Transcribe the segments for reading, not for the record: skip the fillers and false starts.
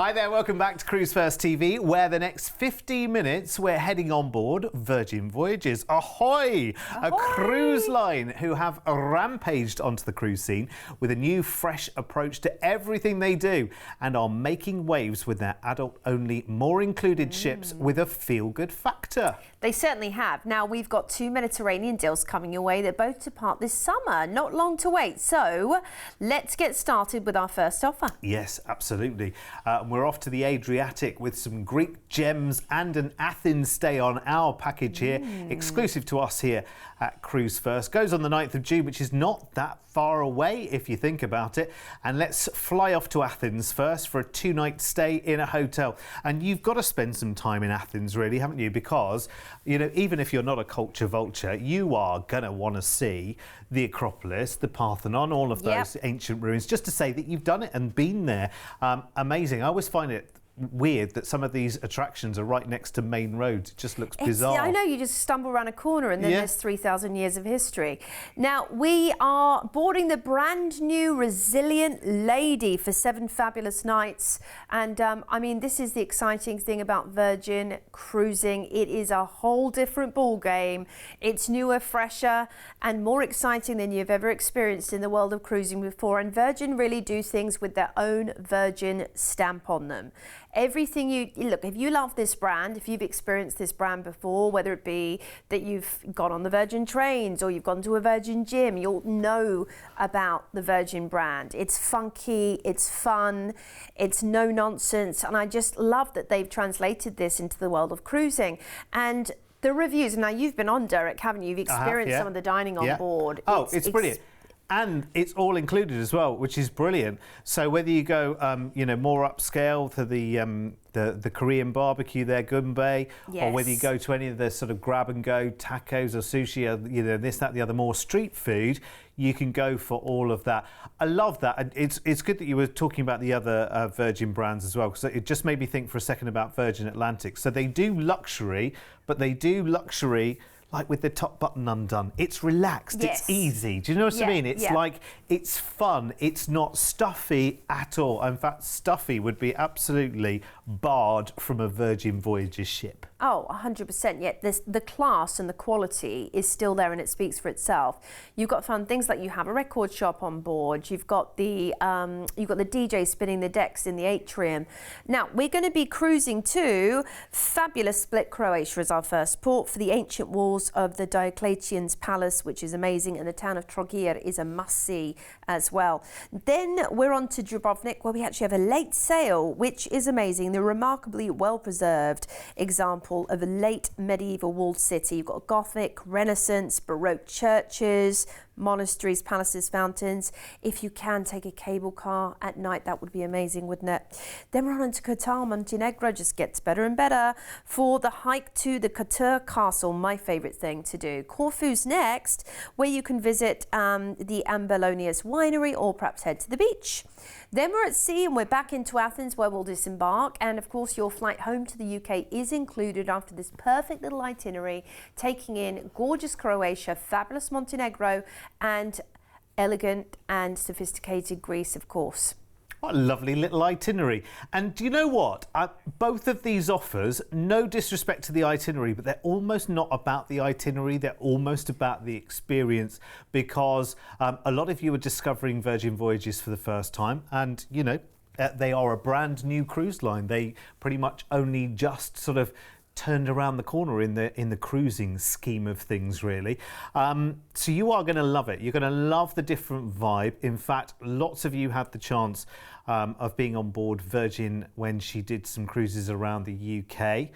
Hi there, welcome back to Cruise1st TV, where the next 15 minutes we're heading on board Virgin Voyages. Ahoy! Ahoy! A cruise line who have rampaged onto the cruise scene with a new, fresh approach to everything they do and are making waves with their adult-only, more included ships with a feel-good factor. They certainly have. Now, we've got 2 Mediterranean deals coming your way. They're both depart this summer. Not long to wait. So let's get started with our first offer. Yes, absolutely. We're off to the Adriatic with some Greek gems and an Athens stay on our package here, exclusive to us here at Cruise1st. Goes on the 9th of June, which is not that far away if you think about it. And let's fly off to Athens first for a 2-night stay in a hotel. And you've got to spend some time in Athens, really, haven't you? Because, you know, even if you're not a culture vulture, you are going to want to see the Acropolis, the Parthenon, all of those ancient ruins, just to say that you've done it and been there. Amazing. I always find it weird that some of these attractions are right next to main roads. It just looks bizarre. I know, you just stumble around a corner and then there's 3,000 years of history. Now, we are boarding the brand new Resilient Lady for 7 fabulous nights. And I mean, this is the exciting thing about Virgin cruising. It is a whole different ball game. It's newer, fresher, and more exciting than you've ever experienced in the world of cruising before. And Virgin really do things with their own Virgin stamp on them. Everything look, if you love this brand, if you've experienced this brand before, whether it be that you've gone on the Virgin trains or you've gone to a Virgin gym, you'll know about the Virgin brand. It's funky, it's fun, it's no nonsense, and I just love that they've translated this into the world of cruising. And the reviews, now you've been on, Derek, haven't you? You've experienced some of the dining on board. Oh, it's brilliant. And it's all included as well, which is brilliant. So whether you go, you know, more upscale to the Korean barbecue there, Gunbae, or whether you go to any of the sort of grab and go tacos or sushi, or, you know, this, that, the other, more street food, you can go for all of that. I love that. And it's good that you were talking about the other Virgin brands as well, because it just made me think for a second about Virgin Atlantic. So they do luxury, but they do luxury like with the top button undone. It's relaxed, it's easy. Do you know what I mean? It's like, it's fun, it's not stuffy at all. In fact, stuffy would be absolutely barred from a Virgin Voyages ship. Oh, 100%. Yet the class and the quality is still there, and it speaks for itself. You've got fun things like you have a record shop on board. You've got the DJ spinning the decks in the atrium. Now we're going to be cruising to fabulous Split, Croatia as our first port for the ancient walls of the Diocletian's palace, which is amazing, and the town of Trogir is a must-see as well. Then we're on to Dubrovnik, where we actually have a late sail, which is amazing. The remarkably well-preserved example of a late medieval walled city. You've got Gothic, Renaissance, Baroque churches, monasteries, palaces, fountains. If you can take a cable car at night, that would be amazing, wouldn't it? Then we're on to Kotor, Montenegro. Just gets better and better for the hike to the Kotor Castle, my favourite thing to do. Corfu's next, where you can visit the Ambelonius winery or perhaps head to the beach. Then we're at sea and we're back into Athens, where we'll disembark. And of course, your flight home to the UK is included after this perfect little itinerary, taking in gorgeous Croatia, fabulous Montenegro, and elegant and sophisticated Greece, of course. What a lovely little itinerary. And do you know what? Both of these offers, no disrespect to the itinerary, but they're almost not about the itinerary. They're almost about the experience, because a lot of you are discovering Virgin Voyages for the first time. And, you know, they are a brand new cruise line. They pretty much only just sort of turned around the corner in the cruising scheme of things, really. So you are going to love it. You're going to love the different vibe. In fact, lots of you had the chance of being on board Virgin when she did some cruises around the UK.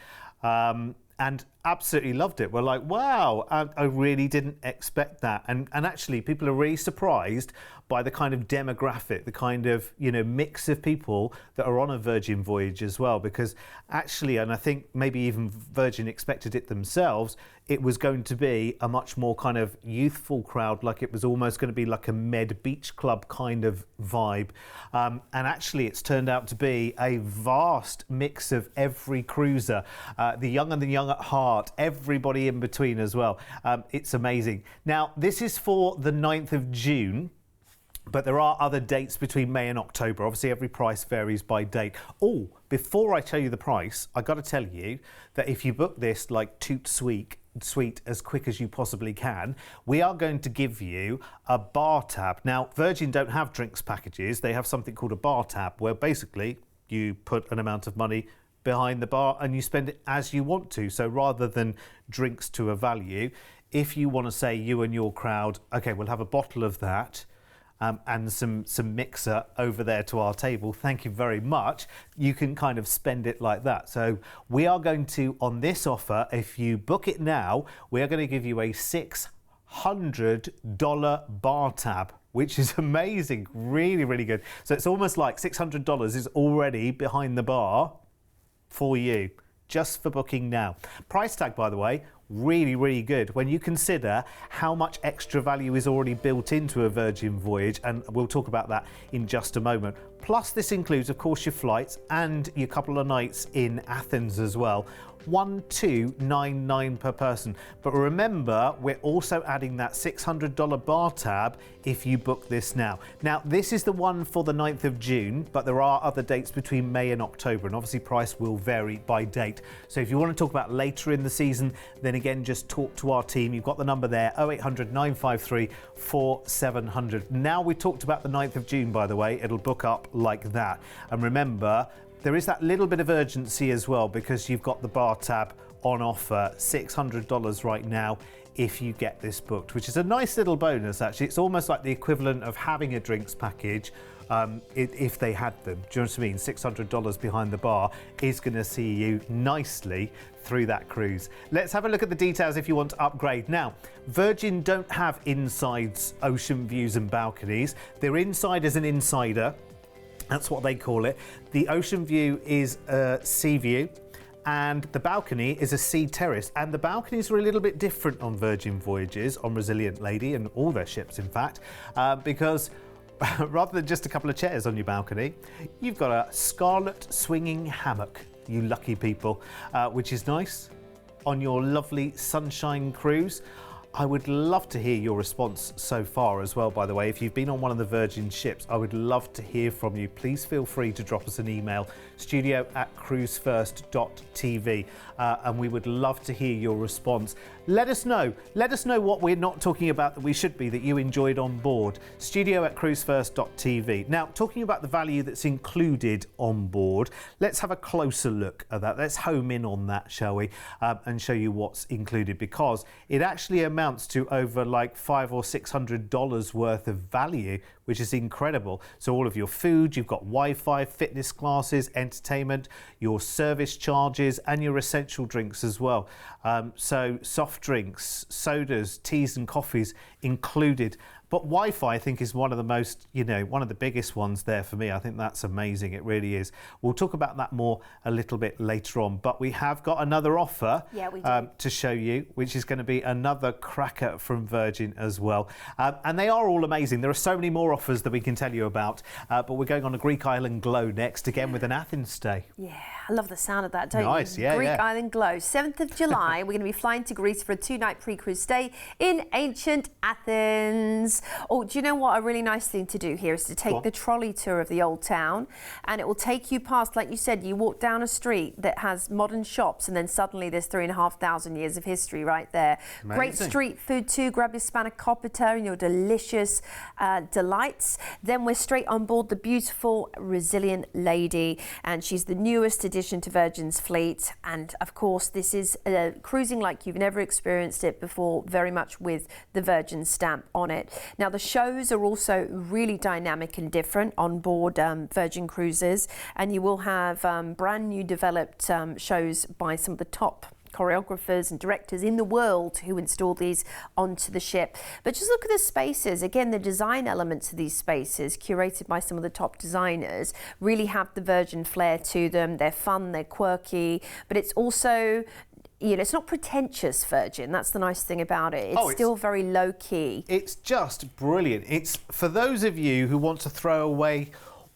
And absolutely loved it. We're like, wow, I really didn't expect that. And actually, people are really surprised by the kind of demographic, the kind of, you know, mix of people that are on a Virgin voyage as well. Because actually, and I think maybe even Virgin expected it themselves, it was going to be a much more kind of youthful crowd, like it was almost going to be like a Med Beach Club kind of vibe. And actually, it's turned out to be a vast mix of every cruiser, the young and the young at heart, everybody in between as well. It's amazing. Now, this is for the 9th of June. But there are other dates between May and October. Obviously, every price varies by date. Oh, before I tell you the price, I got to tell you that if you book this like toot sweet as quick as you possibly can, we are going to give you a bar tab. Now, Virgin don't have drinks packages. They have something called a bar tab, where basically you put an amount of money behind the bar and you spend it as you want to. So rather than drinks to a value, if you want to say, you and your crowd, okay, we'll have a bottle of that, and some mixer over there to our table, thank you very much, you can kind of spend it like that. So we are going to, on this offer, if you book it now, we are going to give you a $600 bar tab, which is amazing, really, really good. So it's almost like $600 is already behind the bar for you, just for booking now. Price tag, by the way, really, really good when you consider how much extra value is already built into a Virgin voyage, and we'll talk about that in just a moment. Plus, this includes, of course, your flights and your couple of nights in Athens as well. 1,299 per person. But remember, we're also adding that $600 bar tab if you book this now. Now, this is the one for the 9th of June, but there are other dates between May and October, and obviously price will vary by date. So if you want to talk about later in the season, then again, just talk to our team. You've got the number there, 0800 953 4700. Now we talked about the 9th of June, by the way, it'll book up like that. And remember, there is that little bit of urgency as well, because you've got the bar tab on offer, $600 right now if you get this booked, which is a nice little bonus actually. It's almost like the equivalent of having a drinks package if they had them. Do you know what I mean? $600 behind the bar is going to see you nicely through that cruise. Let's have a look at the details if you want to upgrade. Now, Virgin don't have insides, ocean views and balconies. They're inside as an insider. That's what they call it. The ocean view is a sea view, and the balcony is a sea terrace. And the balconies are a little bit different on Virgin Voyages, on Resilient Lady, and all their ships, in fact, because rather than just a couple of chairs on your balcony, you've got a scarlet swinging hammock, you lucky people, which is nice on your lovely sunshine cruise. I would love to hear your response so far as well, by the way. If you've been on one of the Virgin ships, I would love to hear from you. Please feel free to drop us an email, studio@cruise1st.tv, and we would love to hear your response. Let us know what we're not talking about that we should be, that you enjoyed on board, studio@cruise1st.tv. Now, talking about the value that's included on board, let's have a closer look at that. Let's home in on that, shall we, and show you what's included, because it actually amounts to over like $500 or $600 worth of value, which is incredible. So all of your food, you've got Wi-Fi, fitness classes, entertainment, your service charges, and your essential drinks as well. So soft drinks, sodas, teas and coffees included. But Wi-Fi, I think, is one of the most, one of the biggest ones there for me. I think that's amazing. It really is. We'll talk about that more a little bit later on. But we have got another offer to show you, which is going to be another cracker from Virgin as well. And they are all amazing. There are so many more offers that we can tell you about. But we're going on a Greek Island Glow next, again with an Athens stay. Yeah, I love the sound of that, don't you? Nice, yeah, Greek Island Glow. 7th of July, we're going to be flying to Greece for a 2-night pre-cruise stay in ancient Athens. Oh, do you know what? A really nice thing to do here is to take the trolley tour of the old town, and it will take you past, like you said, you walk down a street that has modern shops, and then suddenly there's 3,500 years of history right there. Amazing. Great street food too. Grab your spanakopita and your delicious delights. Then we're straight on board the beautiful Resilient Lady, and she's the newest addition to Virgin's fleet. And of course, this is cruising like you've never experienced it before, very much with the Virgin stamp on it. Now, the shows are also really dynamic and different on board Virgin Cruises, and you will have brand new developed shows by some of the top choreographers and directors in the world who install these onto the ship. But just look at the spaces. Again, the design elements of these spaces, curated by some of the top designers, really have the Virgin flair to them. They're fun, they're quirky, but it's also, it's not pretentious Virgin. That's the nice thing about it. It's still very low key. It's just brilliant. It's for those of you who want to throw away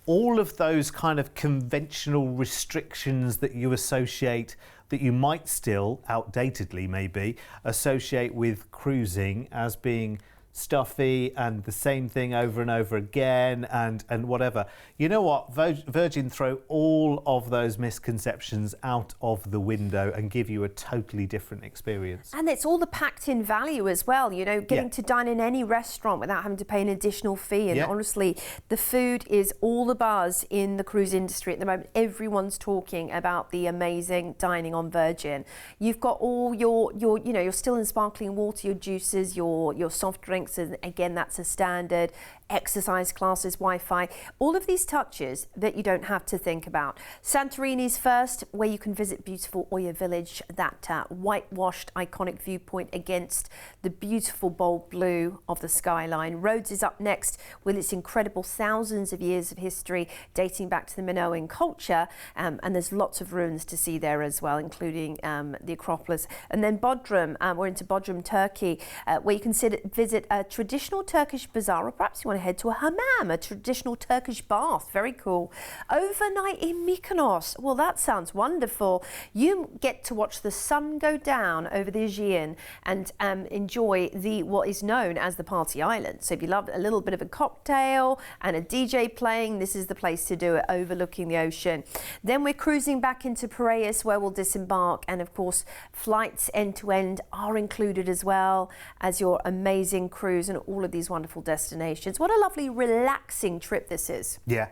all of those kind of conventional restrictions that you associate, that you might still, outdatedly maybe, associate with cruising as being stuffy and the same thing over and over again and whatever. You know what? Virgin throw all of those misconceptions out of the window and give you a totally different experience. And it's all the packed in value as well, you know, getting to dine in any restaurant without having to pay an additional fee. And honestly, the food is all the buzz in the cruise industry at the moment. Everyone's talking about the amazing dining on Virgin. You've got all your you know, your still and sparkling water, your juices, your soft drinks, and again, that's a standard. Exercise classes, Wi-Fi, all of these touches that you don't have to think about. Santorini's first, where you can visit beautiful Oya Village, that whitewashed iconic viewpoint against the beautiful bold blue of the skyline. Rhodes is up next with its incredible thousands of years of history dating back to the Minoan culture, and there's lots of ruins to see there as well, including the Acropolis. And then Bodrum, we're into Bodrum, Turkey, where you can visit a traditional Turkish bazaar, or perhaps you want to head to a hammam, a traditional Turkish bath. Very cool. Overnight in Mykonos. Well, that sounds wonderful. You get to watch the sun go down over the Aegean and enjoy what is known as the party island. So if you love a little bit of a cocktail and a DJ playing, this is the place to do it, overlooking the ocean. Then we're cruising back into Piraeus, where we'll disembark, and of course flights end to end are included as well as your amazing cruise and all of these wonderful destinations. What a lovely relaxing trip this is. Yeah,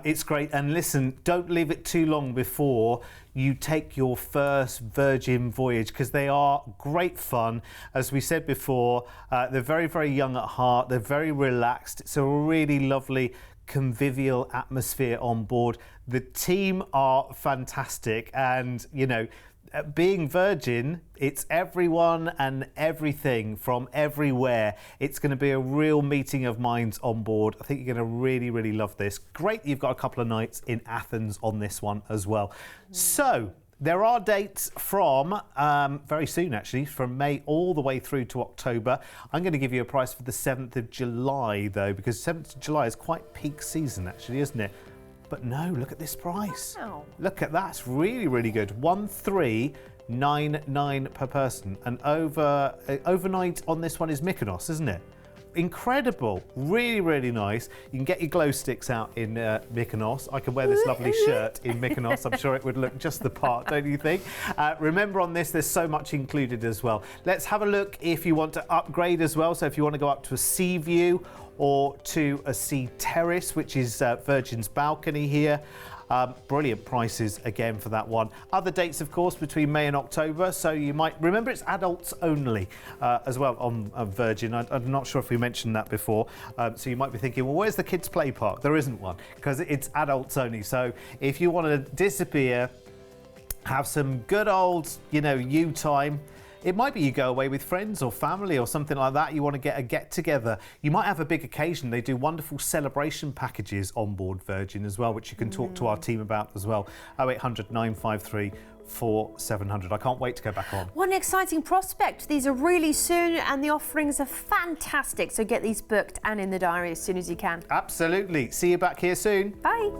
it's great. And listen, don't leave it too long before you take your first Virgin voyage, because they are great fun. As we said before, they're very, very young at heart. They're very relaxed. It's a really lovely convivial atmosphere on board. The team are fantastic, and you know, being Virgin, it's everyone and everything from everywhere. It's going to be a real meeting of minds on board. I think you're going to really, really love this. Great, you've got a couple of nights in Athens on this one as well. So there are dates from very soon, actually, from May all the way through to October. I'm going to give you a price for the 7th of July, though, because 7th of July is quite peak season, actually, isn't it? But no, look at this price. Wow. Look at that. It's really, really good. 1399 per person. And overnight on this one is Mykonos, isn't it? Incredible. Really, really nice. You can get your glow sticks out in Mykonos. I can wear this lovely shirt in Mykonos. I'm sure it would look just the part, don't you think? Remember, on this, there's so much included as well. Let's have a look if you want to upgrade as well. So if you want to go up to a sea view or to a sea terrace, which is Virgin's balcony here. Brilliant prices again for that one. Other dates, of course, between May and October. So you might remember it's adults only as well on Virgin. I'm not sure if we mentioned that before. So you might be thinking, well, where's the kids' play park? There isn't one, because it's adults only. So if you want to disappear, have some good old, you know, you time. It might be you go away with friends or family or something like that. You want to get a get-together. You might have a big occasion. They do wonderful celebration packages on board Virgin as well, which you can talk to our team about as well. 0800 953 4700. I can't wait to go back on. What an exciting prospect. These are really soon, and the offerings are fantastic. So get these booked and in the diary as soon as you can. Absolutely. See you back here soon. Bye.